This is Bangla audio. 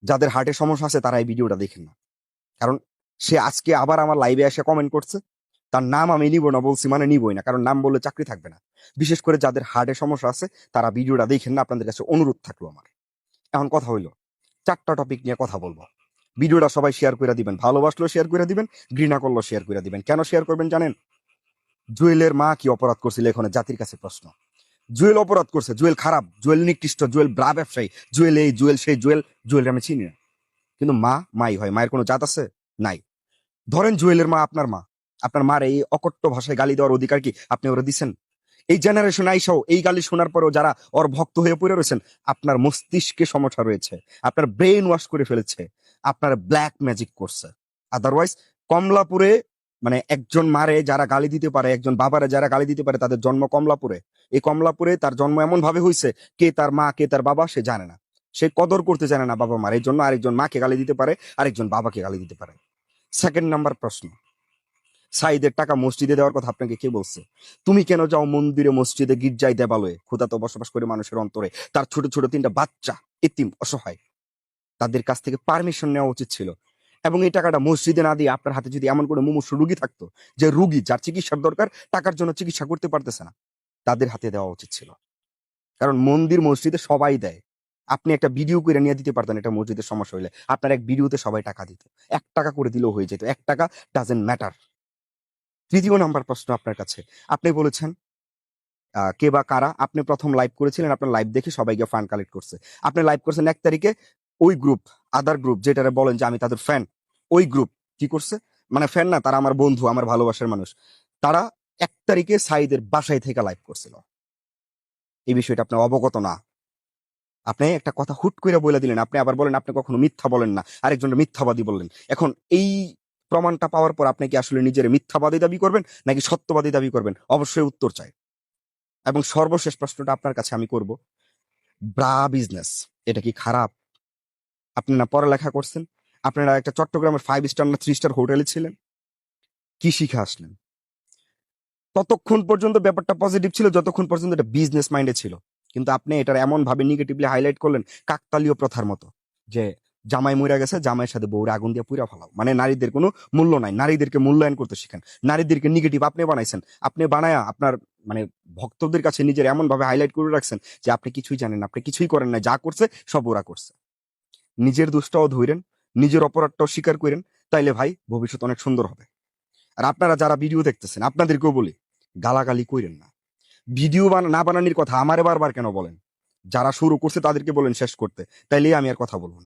যাদের হার্টে সমস্যা আছে তারা এই ভিডিওটা দেখেন না। কারণ সে আজকে আবার আমার লাইভে এসে কমেন্ট করছে, তার নাম আমি নিব না বলছি, মানে নিবই না, কারণ নাম বললে চাকরি থাকবে না। বিশেষ করে যাদের হার্টে সমস্যা আছে তারা ভিডিওটা দেখেন না, আপনাদের কাছে অনুরোধ থাকলো আমার। এখন কথা হইলো, 4টা টপিক নিয়ে কথা বলবো। ভিডিওটা সবাই শেয়ার করে দিবেন, ভালোবাসলেও শেয়ার করে দিবেন, ঘৃণা করলেও শেয়ার করে দিবেন। কেন শেয়ার করবেন জানেন? জুয়েলের মা কি অপরাধ করছিল এখানে জাতির কাছে প্রশ্ন। জুয়েল অপরাধ করছে, জুয়েল খারাপ, জুয়েল নিকৃষ্ট, জুয়েল ব্রা ব্যবসায়ী, জুয়েল এই জুয়েল সেই, জুয়েল আমি চিনি না। কিন্তু মা মাই হয়, মায়ের কোনো জাত আছে? নাই। ধরেন জুয়েলের মা আপনার মা, আপনার মার এই অকট্য ভাষায় গালি দেওয়ার অধিকার কি আপনি ওরা দিচ্ছেন? এই জেনারেশন আইসাও এই গালি শোনার পরেও যারা ওর ভক্ত হয়ে পড়ে রয়েছেন, আপনার মস্তিষ্কে সমস্যা রয়েছে, আপনার ব্রেন ওয়াশ করে ফেলেছে, আপনার ব্ল্যাক ম্যাজিক করছে। আদারওয়াইজ কমলাপুরে মানে একজন মারে যারা গালি দিতে পারে, একজন বাবারে যারা গালি দিতে পারে, তাদের জন্ম কমলাপুরে। এই কমলাপুরে তার জন্ম এমন ভাবে হয়েছে, কে তার মা কে তার বাবা সে জানে না, সে কদর করতে জানে না বাবা মার। এই জন্য আরেকজন মাকে গালি দিতে পারে, আরেকজন বাবাকে গালি দিতে পারে। সেকেন্ড নাম্বার প্রশ্ন, সাইদের টাকা মসজিদে দেওয়ার কথা আপনাকে কে বলছে? তুমি কেন যাও মন্দিরে, মসজিদে, গির্জায়, দেবালয়ে? খোদা তো বসবাস করে মানুষের অন্তরে, তার ছোট ছোট 3টা বাচ্চা এতিম অসহায়, তাদের কাছ থেকে পারমিশন নেওয়া উচিত ছিল। এবং এই টাকাটা মসজিদে না দিয়ে আপনার হাতে যদি এমন কোনো মুমূর্ষু রুগী থাকতো, যে রুগী যার চিকিৎসার দরকার, টাকার জন্য চিকিৎসা করতে পারতেছে না, তাদের হাতে দেওয়া উচিত ছিল। কারণ মন্দির মসজিদে সবাই দেয়। আপনি একটা ভিডিও করে নিয়ে দিতে পারতেন, এটা মসজিদের সমস্যা হইলে আপনার এক ভিডিওতে সবাই টাকা দিত, 1 টাকা করে দিলেও হয়ে যেত, 1 টাকা ডাজেন্ট ম্যাটার। তৃতীয় নাম্বার প্রশ্ন আপনার কাছে, আপনি বলেছেন কে বা কারা, আপনি প্রথম লাইভ করেছিলেন, আপনার লাইভ দেখে সবাইকে ফান্ড কালেক্ট করছে। আপনি লাইভ করছেন 1 তারিখে, ওই গ্রুপ, আদার গ্রুপ যেটারে বলেন যে আমি তাদের ফ্যান, ওই গ্রুপ কি করছে, মানে ফ্যান না, তারা আমার বন্ধু, আমার ভালোবাসার মানুষ, তারা 1 তারিখে সাইদের বাসায় থেকে লাইভ করছিল। এই বিষয়টা আপনি অবগত না। আপনি একটা কথা হুট করে বলে দিলেন, আপনি আবার বলেন আপনি কখনো মিথ্যা বলেন না, আরেকজনের মিথ্যাবাদী বললেন। এখন এই প্রমাণটা পাওয়ার পর আপনি কি আসলে নিজের মিথ্যাবাদী দাবি করবেন নাকি সত্যবাদী দাবি করবেন? অবশ্যই উত্তর চাই। এবং সর্বশেষ প্রশ্নটা আপনার কাছে আমি করব, ব্রা বিজনেস এটা কি খারাপ? আপনি না পড়ালেখা করছেন, আপনারা একটা চট্টগ্রামের 5 স্টার না 3 স্টার হোটেলে ছিলেন, কি শিখে আসলেন? ততক্ষণ পর্যন্ত ব্যাপারটা পজিটিভ ছিল যতক্ষণ পর্যন্ত এটা বিজনেস মাইন্ডে ছিল। কিন্তু আপনি এটার এমন ভাবে নেগেটিভলি হাইলাইট করলেন, কাকতালীয় প্রথার মতো, যে জামাই মরে গেছে, জামাইয়ের সাথে বউরে আগুন দিয়ে পুড়া ফেলাও, মানে নারীদের কোনো মূল্য নাই, নারীদেরকে মূল্যায়ন করতে শিখেন, নারীদেরকে নেগেটিভ আপনি বানাইছেন। আপনি বানায়া আপনার মানে ভক্তদের কাছে নিজের এমন ভাবে হাইলাইট করে রাখছেন যে আপনি কিছুই জানেন না, আপনি কিছুই করেন না, যা করছে সব ওরা করছে। নিজের দোষটাও ধরেন, নিজের অপরাধটাও স্বীকার করেন, তাইলে ভাই ভবিষ্যৎ অনেক সুন্দর হবে। আর আপনারা যারা ভিডিও দেখতেছেন, আপনাদেরকেও বলি, গালাগালি কইরেন না। ভিডিও না বানানোর কথা আমারে বারবার কেন বলেন? যারা শুরু করছে তাদেরকে বলেন শেষ করতে, তাইলেই আমি আর কথা বলবো না।